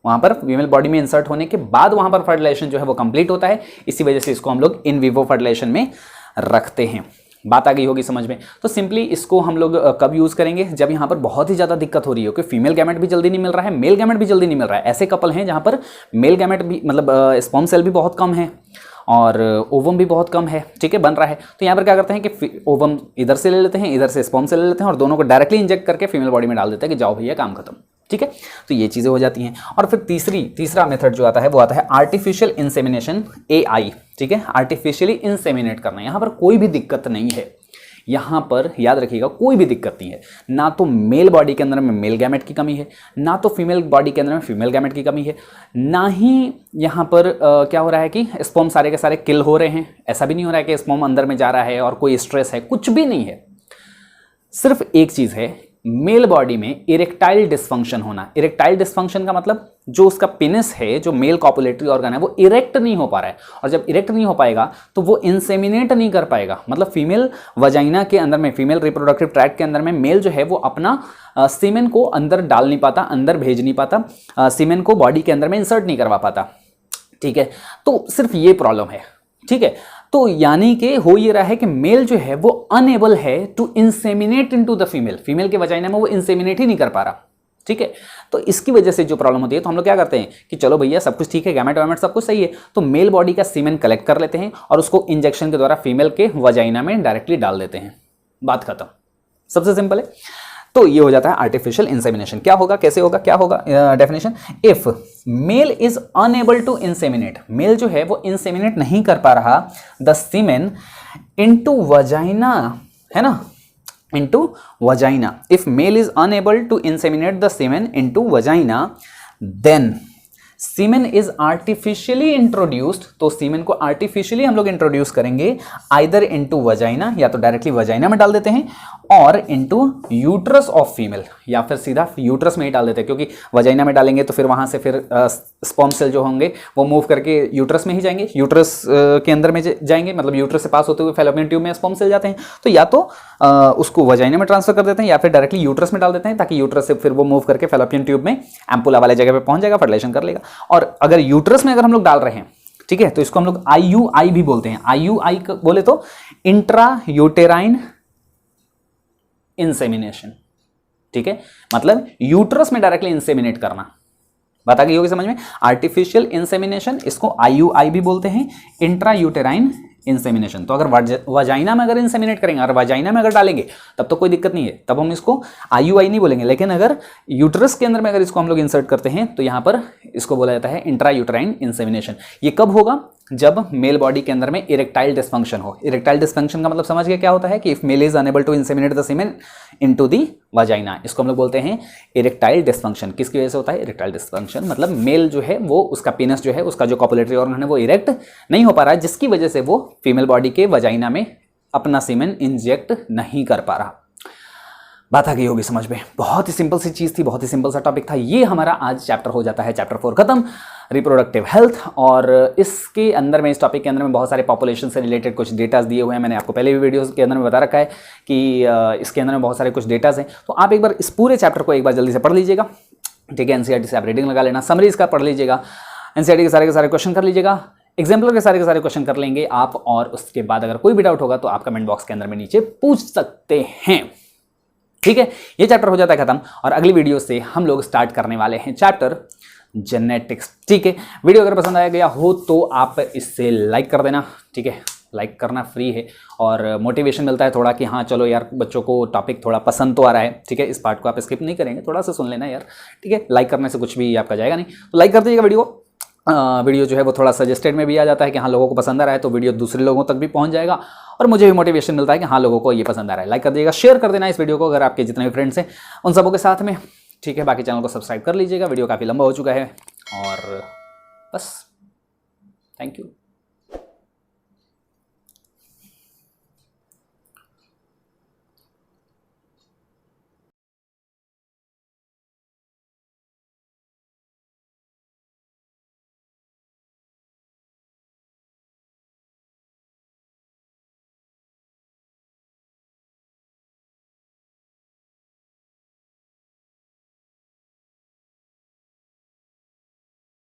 वहां पर फीमेल बॉडी में इंसर्ट होने के बाद वहां पर फर्टिलाइजेशन जो है वो कंप्लीट होता है। इसी वजह से इसको हम लोग इन विवो फर्टिलाइजेशन में रखते हैं। बात आ गई होगी समझ में। तो सिंपली इसको हम लोग कब यूज करेंगे? जब यहाँ पर बहुत ही ज़्यादा दिक्कत हो रही हो कि फीमेल गैमेट भी जल्दी नहीं मिल रहा है, मेल गैमेट भी जल्दी नहीं मिल रहा है। ऐसे कपल हैं जहाँ पर मेल गैमेट भी मतलब स्पर्म सेल भी बहुत कम है और ओवम भी बहुत कम है, ठीक है, बन रहा है। तो यहाँ पर क्या करते हैं कि ओवम इधर से ले लेते हैं, इधर से स्पर्म से ले लेते हैं और दोनों को डायरेक्टली इंजेक्ट करके फीमेल बॉडी में डाल देते हैं कि जाओ भैया काम खत्म, ठीक है। तो ये चीज़ें हो जाती हैं। और फिर तीसरा मेथड जो आता है वो आता है आर्टिफिशियल इंसेमिनेशन, AI, ठीक है। आर्टिफिशियली इंसेमिनेट करना, यहाँ पर कोई भी दिक्कत नहीं है। यहाँ पर याद रखिएगा कोई भी दिक्कत नहीं है। ना तो मेल बॉडी के अंदर में मेल गैमेट की कमी है, ना तो फीमेल बॉडी के अंदर में फीमेल गैमेट की कमी है, ना ही यहाँ पर क्या हो रहा है कि स्पर्म सारे के सारे किल हो रहे हैं। ऐसा भी नहीं हो रहा है कि स्पर्म अंदर में जा रहा है और कोई स्ट्रेस है, कुछ भी नहीं है। सिर्फ एक चीज़ है, मेल बॉडी में इरेक्टाइल डिस्फंक्शन होना। इरेक्टाइल डिस्फंक्शन का मतलब जो उसका पेनिस है, जो मेल कॉपुलेटरी ऑर्गन है, वो इरेक्ट नहीं हो पा रहा है। और जब इरेक्ट नहीं हो पाएगा तो वो इंसेमिनेट नहीं कर पाएगा। मतलब फीमेल वजाइना के अंदर में, फीमेल रिप्रोडक्टिव ट्रैक्ट के अंदर में मेल जो है वो अपना सीमेन को अंदर डाल नहीं पाता, अंदर भेज नहीं पाता, सीमेन को बॉडी के अंदर में इंसर्ट नहीं करवा पाता, ठीक है। तो सिर्फ ये प्रॉब्लम है, ठीक है। तो यानी कि हो ये रहा है कि मेल जो है वो अनएबल है to inseminate into the female. Female के वजाइना में वो इंसेमिनेट ही नहीं कर पा रहा, ठीक है। तो इसकी वजह से जो प्रॉब्लम होती है, तो हम लोग क्या करते हैं कि चलो भैया सब कुछ ठीक है, गैमेट वैमेट सब कुछ सही है, तो मेल बॉडी का सीमेन कलेक्ट कर लेते हैं और उसको इंजेक्शन के द्वारा फीमेल के वजाइना में डायरेक्टली डाल देते हैं, बात खत्म। सबसे सिंपल है। तो ये हो जाता है आर्टिफिशियल इंसेमिनेशन। क्या होगा, कैसे होगा, क्या होगा definition, if male is unable to inseminate, male जो है वो इंसेमिनेट नहीं कर पा रहा द सीमेन इनटू वजाइना, है ना, into vagina, if male is unable to inseminate the semen into vagina, then semen is artificially introduced, तो सीमेन को आर्टिफिशियली हम लोग इंट्रोड्यूस करेंगे आइदर इनटू वजाइना, या तो डायरेक्टली वजाइना में डाल देते हैं, और इनटू यूट्रस ऑफ फीमेल, या फिर सीधा यूट्रस में ही डाल देते हैं, क्योंकि वजाइना में डालेंगे तो फिर वहां से फिर स्पर्म सेल जो होंगे वो मूव करके यूट्रस में ही जाएंगे, यूट्रस के अंदर में जाएंगे, मतलब यूट्रस से पास होते हुए फैलोपियन ट्यूब में स्पर्म सेल जाते हैं, तो या तो उसको वजाइना में ट्रांसफर कर देते हैं या फिर डायरेक्टली यूट्रस में डाल देते हैं, ताकि यूट्रस से फिर वो मूव करके फैलोपियन ट्यूब में एम्पुला वाले जगह पे पहुंच जाएगा, फर्टिलाइजेशन कर लेगा। और अगर यूट्रस में अगर हम लोग डाल रहे हैं, ठीक है, तो इसको हम लोग IUI भी बोलते हैं। IUI बोले तो इंट्रा यूटेराइन इंसेमिनेशन, ठीक है, मतलब यूट्रस में डायरेक्टली इंसेमिनेट करना। बात आ गई होगी समझ में। आर्टिफिशियल इंसेमिनेशन इसको IUI भी बोलते हैं, इंट्रा यूटेराइन इंसेमिनेशन। तो अगर वजाइना में अगर इंसेमिनेट करेंगे, अगर वजाइना में अगर डालेंगे तब तो कोई दिक्कत नहीं है, तब हम इसको IUI नहीं बोलेंगे, लेकिन अगर यूट्रस के अंदर में अगर इसको हम लोग इंसर्ट करते हैं तो यहां पर इसको बोला जाता है इंट्रा यूटेराइन इंसेमिनेशन। ये कब होगा, जब मेल बॉडी के अंदर में इरेक्टाइल डिस्फंक्शन हो। इरेक्टाइल डिस्फंक्शन का मतलब समझ गए क्या होता है, कि if male is unable to inseminate the semen into the vagina, इसको हम लोग बोलते हैं इरेक्टाइल डिस्फंक्शन। किसकी वजह से होता है इरेक्टाइल डिस्फंक्शन, मतलब मेल जो है वो उसका पेनिस जो है, उसका जो कॉपुलेटरी ऑर्गन है वो इरेक्ट नहीं हो पा रहा है, जिसकी वजह से वो फीमेल बॉडी के वजाइना में अपना सीमेन इंजेक्ट नहीं कर पा रहा। बात आ गई होगी समझ में। बहुत ही सिंपल सी चीज थी, बहुत ही सिंपल सा टॉपिक था। ये हमारा आज चैप्टर हो जाता है, चैप्टर 4 खत्म, रिप्रोडक्टिव हेल्थ। और इसके अंदर में, इस टॉपिक के अंदर में बहुत सारे पॉपुलेशन से रिलेटेड कुछ डेटाज दिए हुए हैं। मैंने आपको पहले भी वीडियोस के अंदर में बता रखा है कि इसके अंदर में बहुत सारे कुछ डेटाज हैं, तो आप एक बार इस पूरे चैप्टर को एक बार जल्दी से पढ़ लीजिएगा, ठीक है। एनसीईआरटी से आप रीडिंग लगा लेना, समरीज का पढ़ लीजिएगा, एनसीईआरटी के सारे क्वेश्चन कर लीजिएगा, एग्जाम्पल के सारे क्वेश्चन कर लेंगे आप, और उसके बाद अगर कोई भी डाउट होगा तो आप कमेंट बॉक्स के अंदर में नीचे पूछ सकते हैं, ठीक है। ये चैप्टर हो जाता है खत्म, और अगली वीडियो से हम लोग स्टार्ट करने वाले हैं चैप्टर जेनेटिक्स, ठीक है। वीडियो अगर पसंद आया गया हो तो आप इससे लाइक कर देना, ठीक है, लाइक करना फ्री है, और मोटिवेशन मिलता है थोड़ा कि हाँ चलो यार बच्चों को टॉपिक थोड़ा पसंद तो आ रहा है, ठीक है। इस पार्ट को आप स्किप नहीं करेंगे, थोड़ा सा सुन लेना यार, ठीक है। लाइक करने से कुछ भी आपका जाएगा नहीं, तो लाइक कर दीजिएगा वीडियो। वीडियो जो है वो थोड़ा सजेस्टेड में भी आ जाता है कि हाँ लोगों को पसंद आ रहा है, तो वीडियो दूसरे लोगों तक भी पहुंच जाएगा, और मुझे भी मोटिवेशन मिलता है कि हाँ लोगों को ये पसंद आ रहा है। लाइक कर दीजिएगा, शेयर कर देना इस वीडियो को अगर आपके जितने भी फ्रेंड्स हैं उन सबों के साथ में, ठीक है। बाकी चैनल को सब्सक्राइब कर लीजिएगा, वीडियो काफ़ी लंबा हो चुका है, और बस थैंक यू।